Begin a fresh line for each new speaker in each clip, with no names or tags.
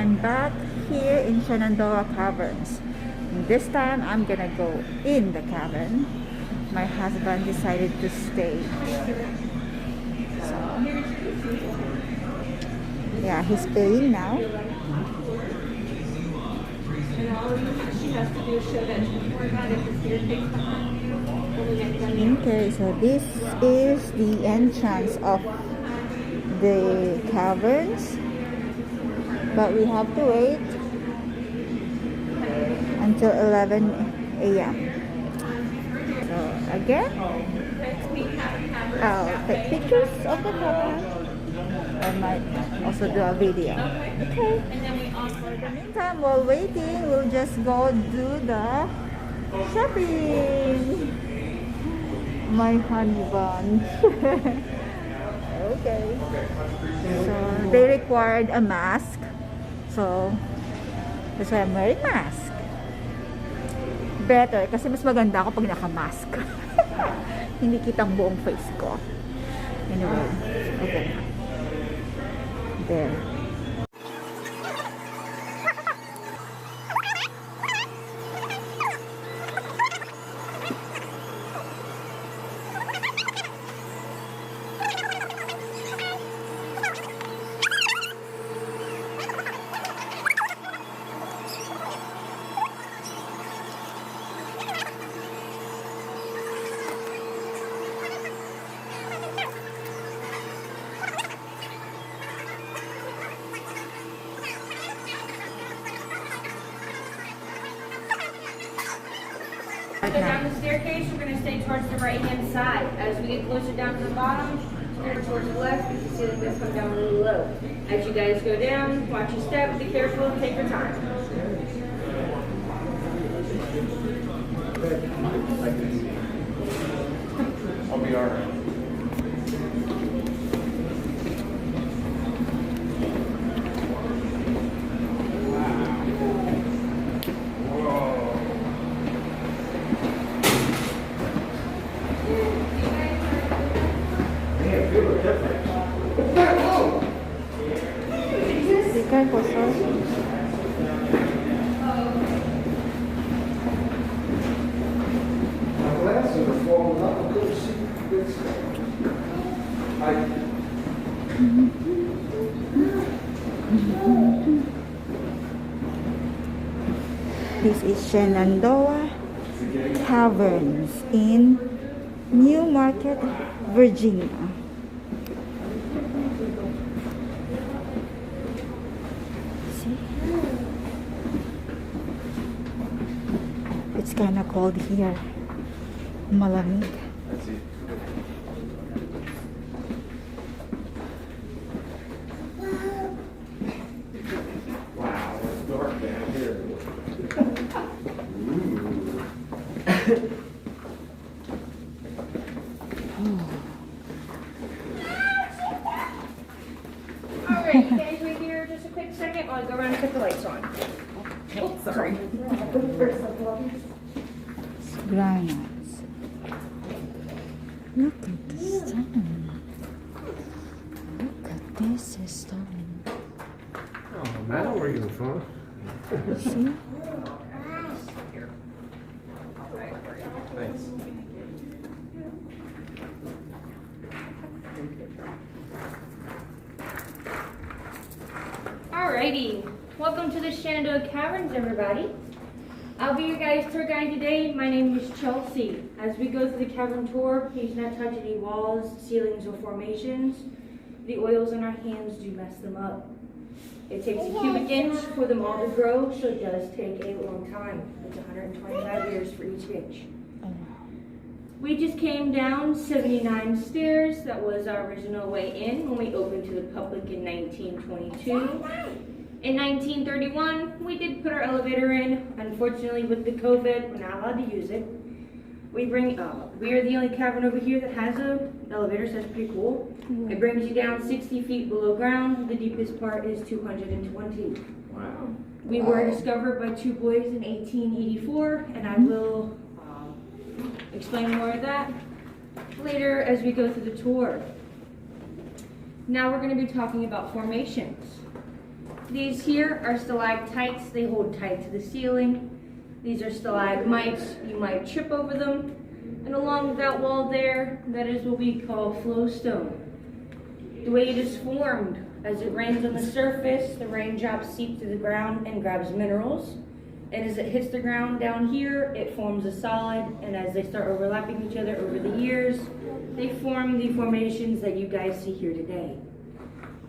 I'm back here in Shenandoah Caverns. And this time I'm gonna go in the cavern. My husband decided to stay. So, yeah, he's paying now. Okay, so this is the entrance of the caverns, but we have to wait until 11 a.m. So again, I'll take pictures of the cavern. I might also do a video. Okay. For the meantime, while waiting, we'll just go do the shopping. My honey bun. Okay. So they required a mask. So that's why I'm wearing mask. Better kasi mas maganda ako pag naka-mask. Hindi kitang buong face ko. Anyway, okay. There.
So down the staircase, we're going to stay towards the right-hand side. As we get closer down to the bottom, steer towards the left, you can see the mist come down really low. As you guys go down, watch your step, be careful, take your time.
I'll be all right.
Careful, sir.
My glasses are falling up. I couldn't see this.
This is Shenandoah Caverns in New Market, Virginia. It's kind of cold here. Malamig.
Wow, it's dark down here.
Alright, you guys wait here just a quick second while I go around and put the lights on. Oh, sorry.
Granules. Look at the sun. Look at this is stunning.
Oh, man, where you from?
See?
Thanks.
Alrighty, welcome to the Shenandoah Caverns, everybody. I'll be your guys' tour guide today. My name is Chelsea. As we go through the cavern tour, please not touch any walls, ceilings, or formations. The oils in our hands do mess them up. It takes a cubic inch for them all to grow, so it does take a long time. It's 125 years for each inch. We just came down 79 stairs. That was our original way in when we opened to the public in 1922. In 1931, we did put our elevator in. Unfortunately, with the COVID, we're not allowed to use it. We are the only cavern over here that has an elevator, so that's pretty cool. It brings you down 60 feet below ground. The deepest part is 220.
Wow.
We were discovered by two boys in 1884, and I will explain more of that later as we go through the tour. Now we're going to be talking about formations. These here are stalactites. They hold tight to the ceiling. These are stalagmites. You might trip over them. And along that wall there, that is what we call flowstone. The way it is formed, as it rains on the surface, the raindrops seep through the ground and grabs minerals. And as it hits the ground down here, it forms a solid. And as they start overlapping each other over the years, they form the formations that you guys see here today.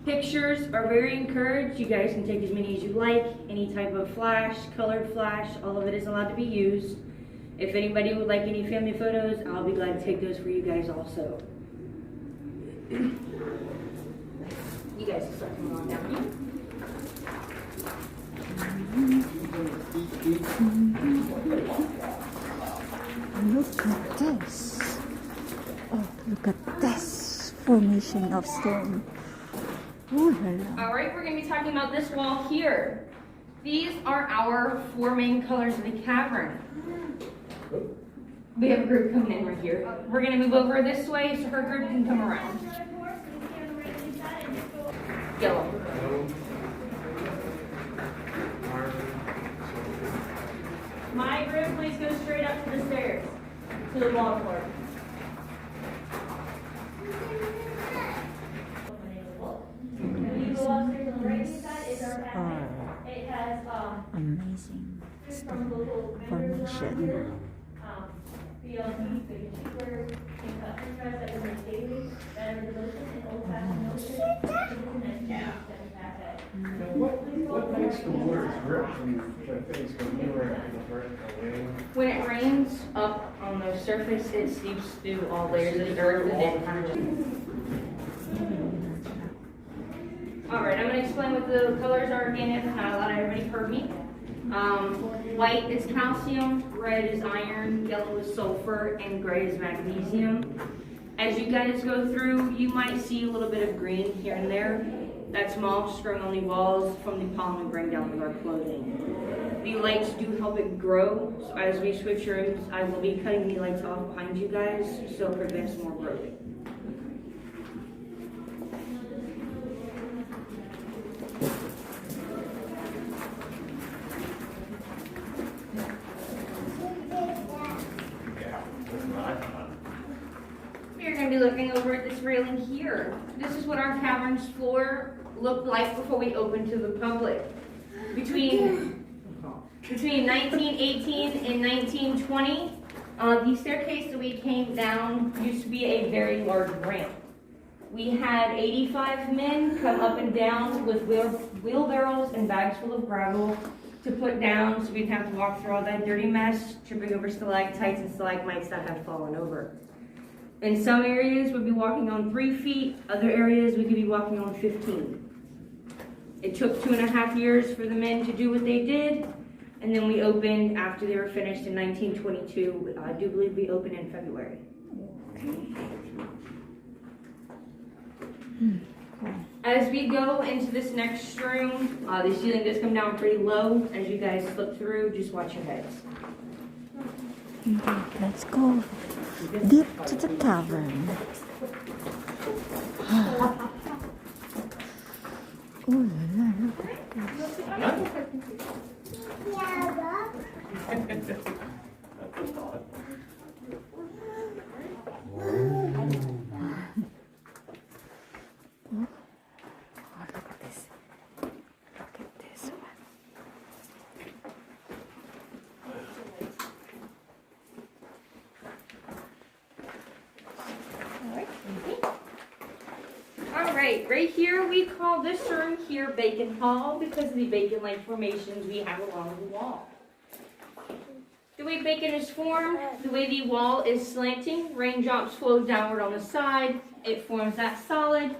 Pictures are very encouraged. You guys can take as many as you like. Any type of flash, colored flash, all of it is allowed to be used. If anybody would like any family photos, I'll be glad to take those for you guys also. You guys can start coming on down here.
Look at this. Oh, look at this formation of stone. Ooh la la.
All right, we're going to be talking about this wall here. These are our four main colors of the cavern. We have a group coming in right here. We're going to move over this way so her group can come around. Yellow. My group, please go straight up to the stairs, to the wall floor. When you go upstairs on the right hand side is our cafe. It has
Amazing
from local
formation.
BLT, bacon cheeseburgers, and french fries that we make daily, that are delicious and old-fashioned milkshake.
What makes the water drip from the things going away?
When it rains up on the surface, it seeps through all layers of the earth and then kind of Alright, I'm going to explain what the colors are again if not a lot of everybody heard me. White is calcium, red is iron, yellow is sulfur, and gray is magnesium. As you guys go through, you might see a little bit of green here and there. That's moss growing on the walls from the pollen we bring down with our clothing. The lights do help it grow, so as we switch rooms, I will be cutting the lights off behind you guys so it prevents more growth. We're going to be looking over at this railing here. This is what our cavern's floor looked like before we opened to the public. Between 1918 and 1920, the staircase that we came down used to be a very large ramp. We had 85 men come up and down with wheelbarrows and bags full of gravel to put down so we'd have to walk through all that dirty mess, tripping over stalactites and stalagmites that had fallen over. In some areas, we'd be walking on 3 feet. Other areas, we could be walking on 15. It took 2.5 years for the men to do what they did, and then we opened after they were finished in 1922. I do believe we opened in February. As we go into this next room, the ceiling does come down pretty low. As you guys flip through, just watch your heads.
Okay, let's go deep to the cavern. Oh la la, look at this. Oh, look at this. Look at this one.
Alright, right here we call this room here Bacon Hall because of the bacon-like formations we have along the wall. The way bacon is formed, the way the wall is slanting, raindrops flow downward on the side, it forms that solid,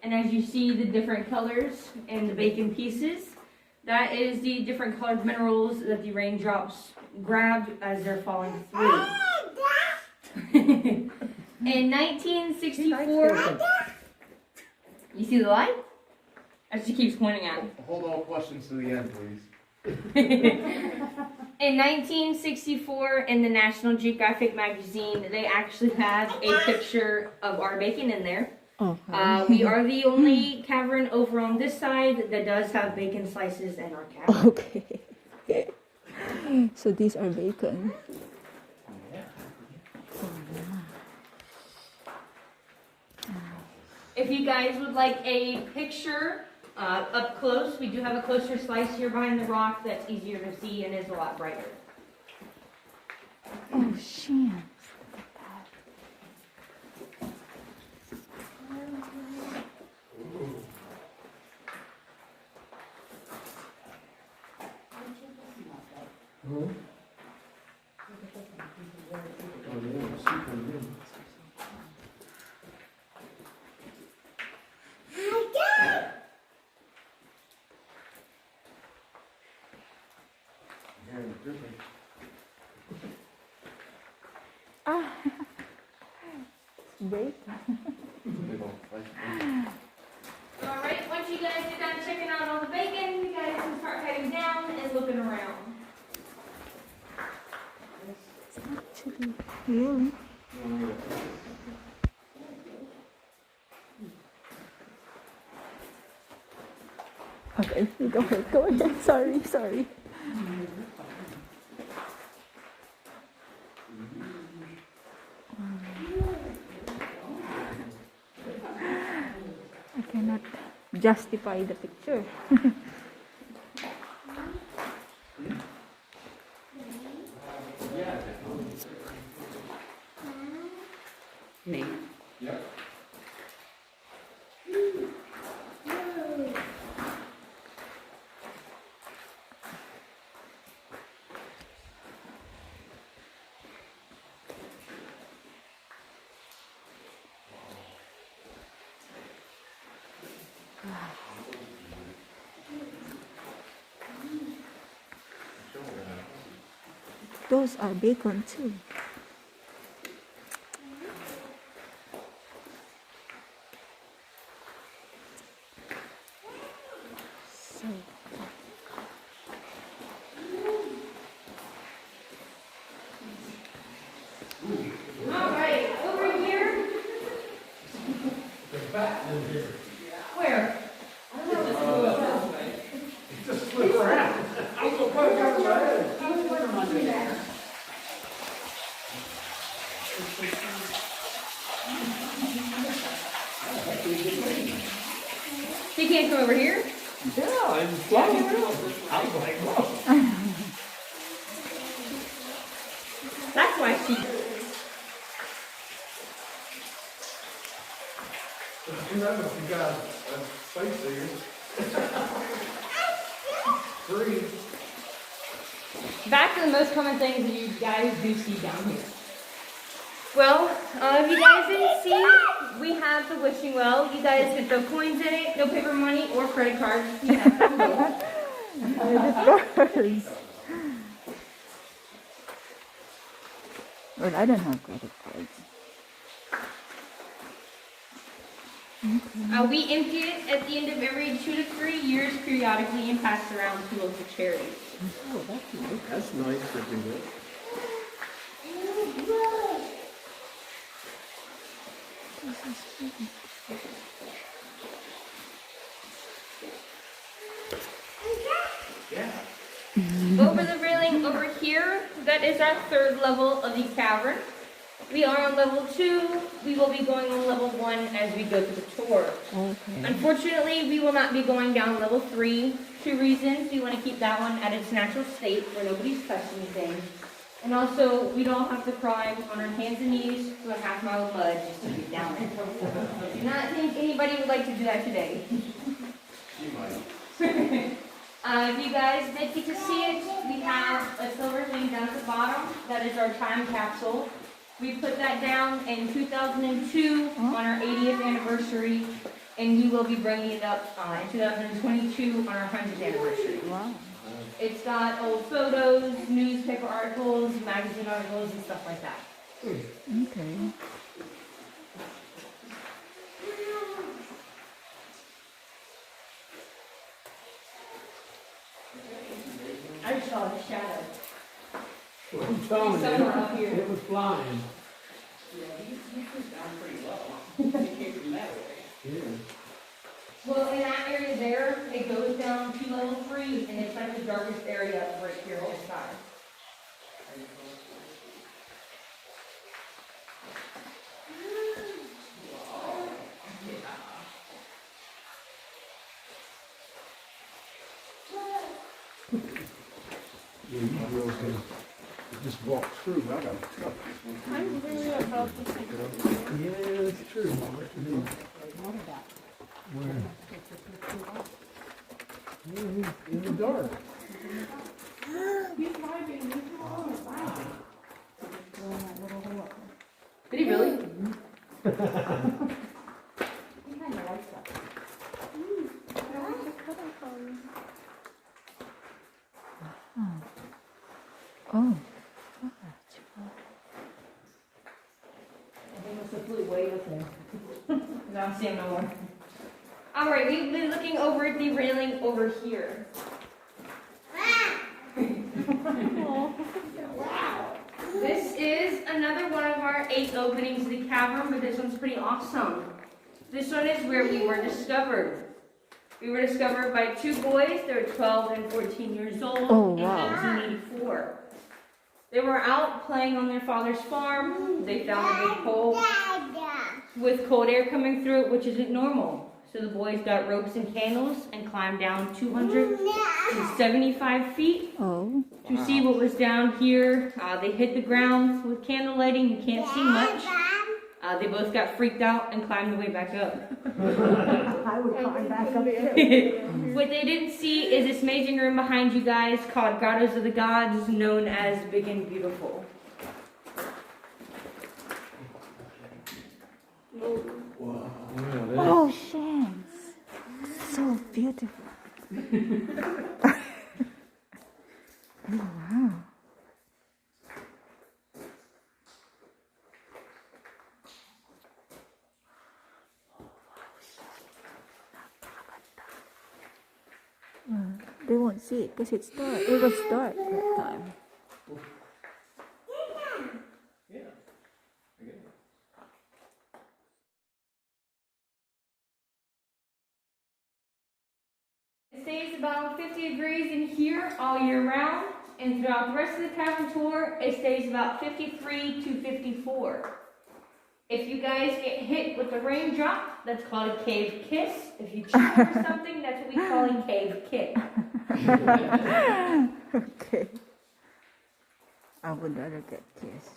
and as you see the different colors in the bacon pieces, that is the different colored minerals that the raindrops grabbed as they're falling through. In 1964, you see the light? As she keeps pointing at it.
Hold all questions to the end, please.
In 1964, in the National Geographic Magazine, they actually had a picture of our bacon in there.
Okay.
We are the only cavern over on this side that does have bacon slices in our cavern.
Okay. So these are bacon.
If you guys would like a picture up close, we do have a closer slice here behind the rock that's easier to see and is a lot brighter.
Oh, shit. Ah, bacon.
Alright, once you guys are done checking out all the bacon, you guys can start heading down and looking around.
Actually, really. Okay, go ahead, go ahead. Sorry. I cannot justify the picture.
Me.
Yep.
Those are bacon too. So,
Alright, over here. Where?
Just flip around. I'm gonna put it on my head.
He can't come over here?
Yeah, and flying around. I was like, whoa.
That's why she.
You know, if you got a space here. Free.
Back to the most common things that you guys do see down here. Well, if you guys didn't see, we have the wishing well. You guys can throw coins in it, no paper money or credit cards. You have them both.
credit cards. Well, I don't have credit cards.
We empty it at the end of every 2 to 3 years periodically and pass it around to local charities.
Oh, that's nice.
That's nice to do it. Yeah.
Over the railing over here, that is our 3rd level of the cavern. We are on level 2. We will be going on level 1 as we go through the tour.
Okay.
Unfortunately, we will not be going down level 3. 2 reasons. We want to keep that one at its natural state where nobody's touching anything. And also, we don't have to climb on our hands and knees to a half-mile of mud just to get down there. I do not think anybody would like to do that today.
You might.
If you guys did get to see it, we have a silver thing down at the bottom. That is our time capsule. We put that down in 2002 on our 80th anniversary, and we will be bringing it up in 2022 on our 100th anniversary.
Wow.
It's got old photos, newspaper articles, magazine articles, and stuff like that.
Okay.
I saw the shadow.
I'm telling
Somewhere up here.
it was flying.
Yeah, you pushed down pretty well. You came from that way.
Well, in that area there, it goes down to level 3, and it's like the darkest area right here on the side.
Yeah, you girls can just walk through. I got
I'm really about to take it.
Yeah, that's true. Where? In the dark.
He's vibing. He's vibing.
Did he really?
Oh.
I think it must have flew away with him. I don't see him no more. Alright, we've been looking over at the railing over here. This is another one of our 8 openings to the cavern, but this one's pretty awesome. This one is where we were discovered. We were discovered by 2 boys. They were 12 and 14 years old in 1884. They were out playing on their father's farm. They found a big hole with cold air coming through it, which isn't normal. So the boys got ropes and candles and climbed down 275 feet
Oh.
to see what was down here. They hit the ground with candle lighting. You can't see much. They both got freaked out and climbed the way back up.
I would climb back up too.
What they didn't see is this amazing room behind you guys called Grottos of the Gods, known as Big and Beautiful.
Wow.
Oh, Shans. So beautiful. Oh, wow. They won't see it because it's dark. It was dark that time.
It stays about 50 degrees in here all year round, and throughout the rest of the cavern tour, it stays about 53 to 54. If you guys get hit with a raindrop, that's called a cave kiss. If you chew on something, that's what we call a cave kick.
Okay. I would rather get kissed.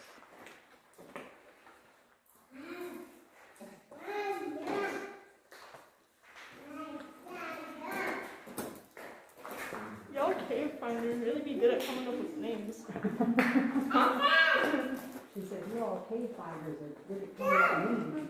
Y'all cave finders really be good at coming up with names.
She said, you're all cave finders and did it come out me.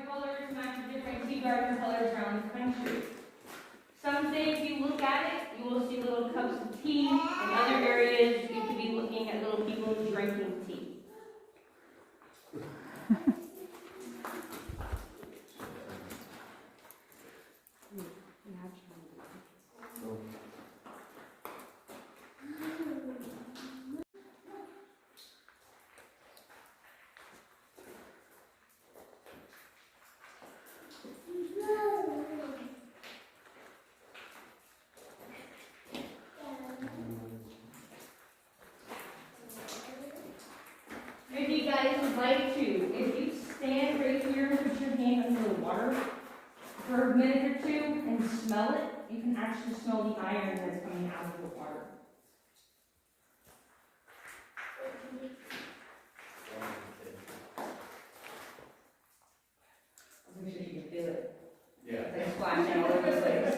Colors match the different tea garden colors around the country. Some days you look at it, you will see little cups of tea. In other areas, you could be looking at little people drinking tea. If you guys would like to, if you stand right here and put your hand under the water for a minute or 2 and smell it, you can actually smell the iron that's coming out of the water. I'm sure you can feel it.
Yeah.
It's like splashing all over the place.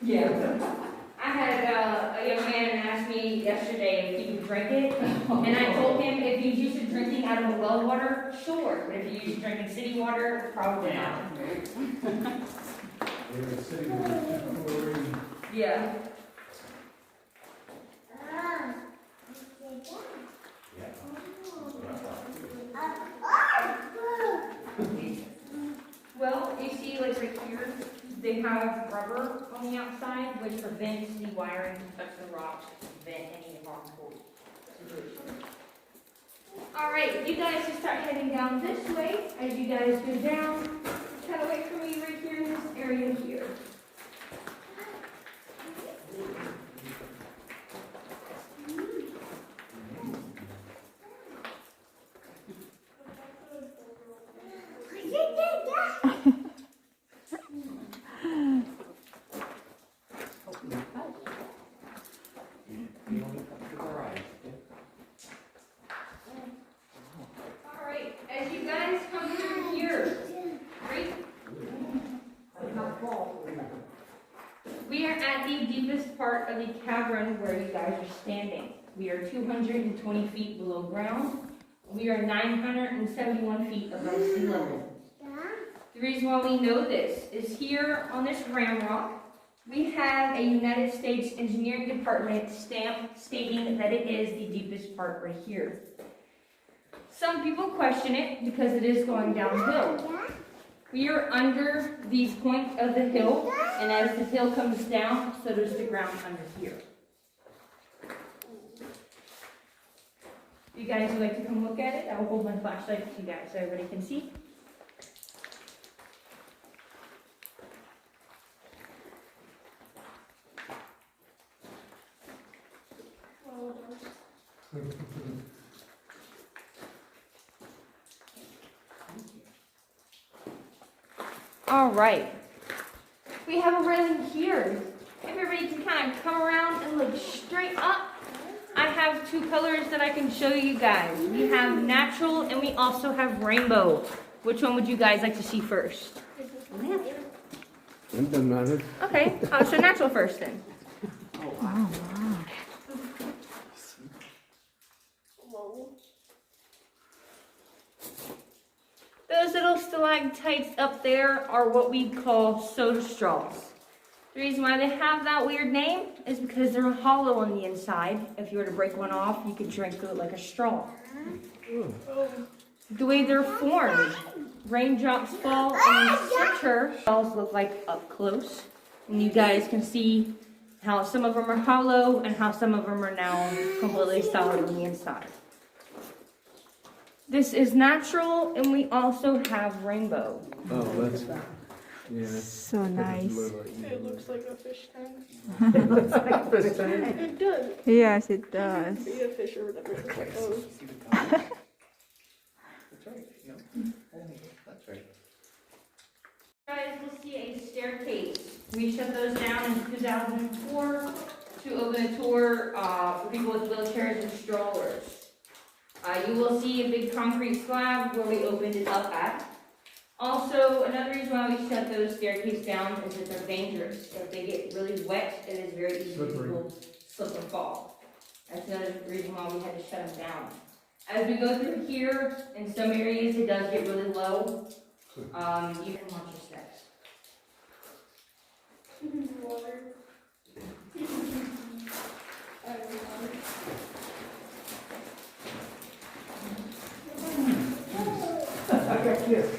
Yeah. I had a young man ask me yesterday if he could drink it, and I told him if he's used to drinking out of a well water, sure, but if you're used to drinking city water, probably not.
We're in a city with
Yeah. have rubber on the outside, which prevents the wiring to touch the rocks, to prevent any harmful situations. Alright, you guys just start heading down this way. As you guys go down, kind of wait for me right here in this area here. Alright, as you guys come through here, right? We are at the deepest part of the cavern where you guys are standing. We are 220 feet below ground. We are 971 feet above sea level. The reason why we know this is here on this ramrock, we have a United States Engineering Department stamp stating that it is the deepest part right here. Some people question it because it is going downhill. We are under the point of the hill, and as the hill comes down, so does the ground under here. If you guys would like to come look at it, I will hold my flashlight to you guys so everybody can see. All right, we have a railing here. Everybody can kind of come around and look straight up. I have two colors that I can show you guys. We have natural and we also have rainbow. Which one would you guys like to see first?
It doesn't matter.
Okay, I'll show natural first then.
Oh, wow.
Those little stalactites up there are what we call soda straws. The reason why they have that weird name is because they're hollow on the inside. If you were to break one off, you could drink through it like a straw. The way they're formed, raindrops fall in the center. Straws look like up close. And you guys can see how some of them are hollow and how some of them are now completely solid on the inside. This is natural, and we also have rainbow.
Oh, that's, yeah.
So nice.
It looks like a fish tank.
It looks like a fish tank.
It does.
Yes, it does.
Be a fish or whatever. Oh.
That's right. No, that's right.
You guys will see a staircase. We shut those down in 2004 to open a tour for people with wheelchairs and strollers. You will see a big concrete slab where we opened it up at. Also, another reason why we shut those staircases down is that they're dangerous. If they get really wet, it is very easy for people to slip and fall. That's another reason why we had to shut them down. As we go through here, in some areas it does get really low. You can watch your steps.
Water.
I got kids.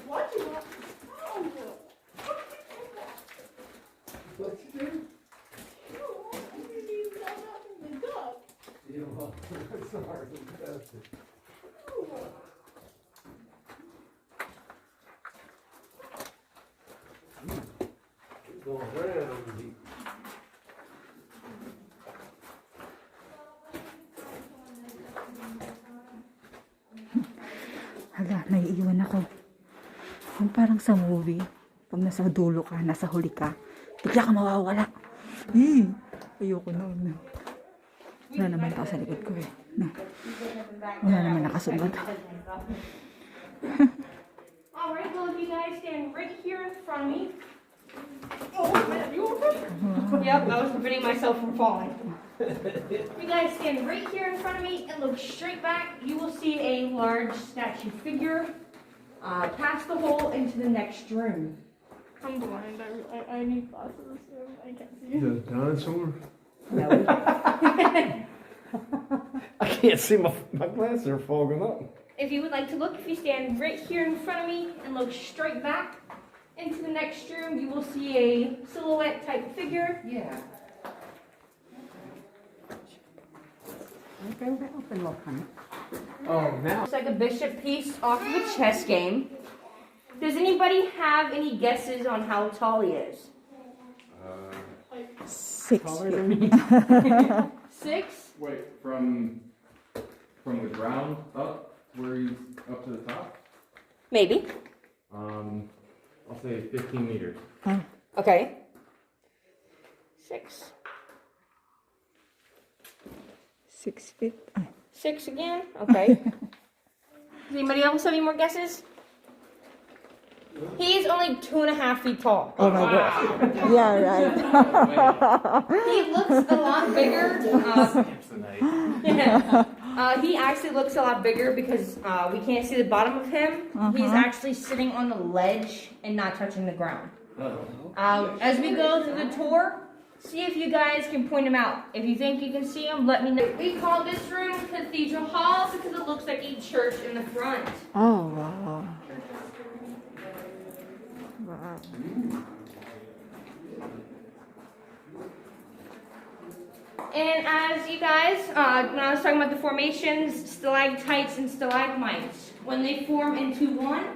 What do you want?
What you do?
The duck.
Yeah, well, sorry, that's it. Keep going around.
Hala, naiiwan ako. Yung parang sa movie, pag nasa dulo ka, nasa huli ka, bigla ka mawawala. Ayoko nun. Wala naman ako sa likod ko eh. No. Wala naman nakasunod.
Alright, well if you guys stand right here in front of me.
Oh, man, you okay?
Yep, I was preventing myself from falling. If you guys stand right here in front of me and look straight back, you will see a large statue figure. past the hole into the next room.
I'm blind. I need glasses. I can't see.
The dinosaur?
No.
I can't see my glasses are fogging up.
If you would like to look, if you stand right here in front of me and look straight back into the next room, you will see a silhouette type figure.
Yeah. Okay, open look, honey.
Oh, now.
Looks like a bishop piece off of a chess game. Does anybody have any guesses on how tall he is?
6
Taller
feet.
than me.
6?
Wait, from the ground up, where he's up to the top?
Maybe.
I'll say 15 meters.
Okay. 6.
6 feet.
6 again? Okay. Does anybody else have any more guesses? He's only 2.5 feet tall.
Oh my god. Yeah, right.
He looks a lot bigger. He actually looks a lot bigger because we can't see the bottom of him. He's actually sitting on the ledge and not touching the ground. As we go through the tour, see if you guys can point him out. If you think you can see him, let me know. We call this room Cathedral Hall because it looks like a church in the front.
Oh, wow. Wow.
And as you guys, when I was talking about the formations, stalactites and stalagmites, when they form into one,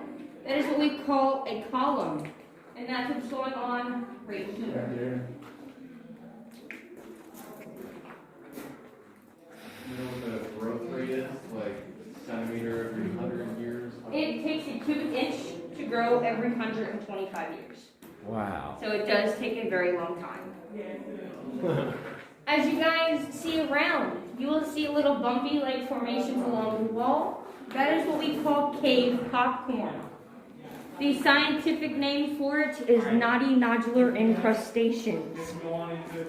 that is what we call a column. And that's what's going on right here.
You know what the growth rate is? Like centimeter every 100 years?
It takes a cubic inch to grow every 125 years.
Wow.
So it does take a very long time. As you guys see around, you will see little bumpy-like formations along the wall. That is what we call cave popcorn. The scientific name for it is knotty nodular incrustations.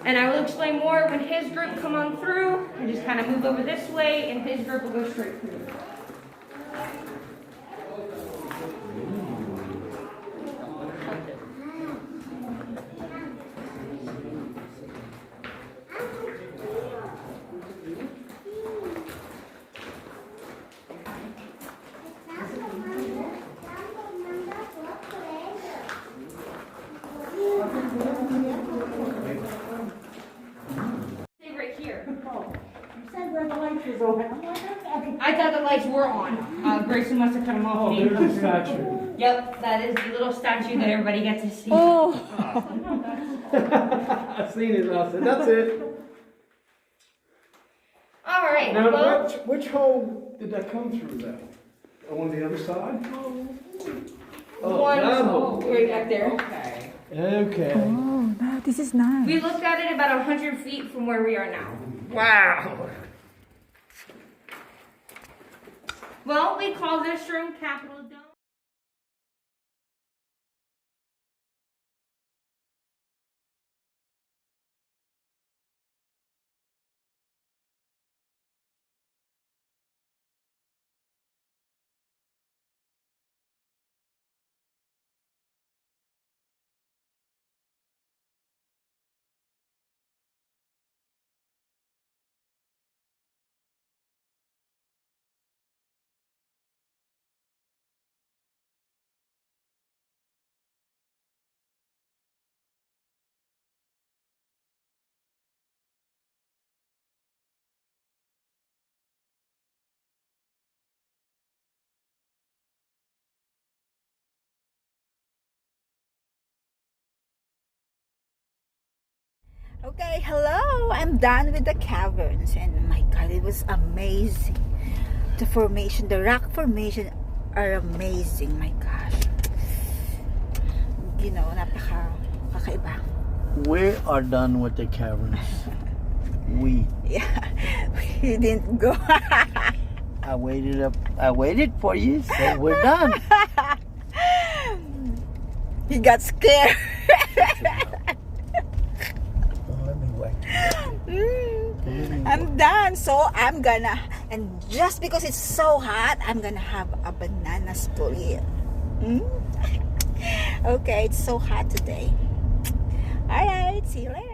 And I will explain more when his group come on through. I just kind of move over this way and his group will go straight through. Stay right here.
You said where the lights was on. I'm like, okay.
I thought the lights were on. Grayson must have cut them off.
Oh, there's a statue.
Yep, that is the little statue that everybody gets to see.
Oh,
I seen it. I said, that's it.
All right.
Now,
Well,
which hole did that come through then? On the other side?
one
that hole.
right back there.
Okay.
oh, no, this is nice.
We looked at it about 100 feet from where we are now.
Wow.
Well, we call this room Capitol Dome.
Okay, hello. I'm done with the caverns, and my God, it was amazing. The formation, the rock formation are amazing. My gosh, you know, kakaiba.
We are done with the caverns.
Yeah, we didn't go.
I waited for you, so we're done.
He got scared.
Let me wait.
I'm done, so I'm gonna, and just because it's so hot, I'm gonna have a banana split. Okay, it's so hot today. All right, see you later.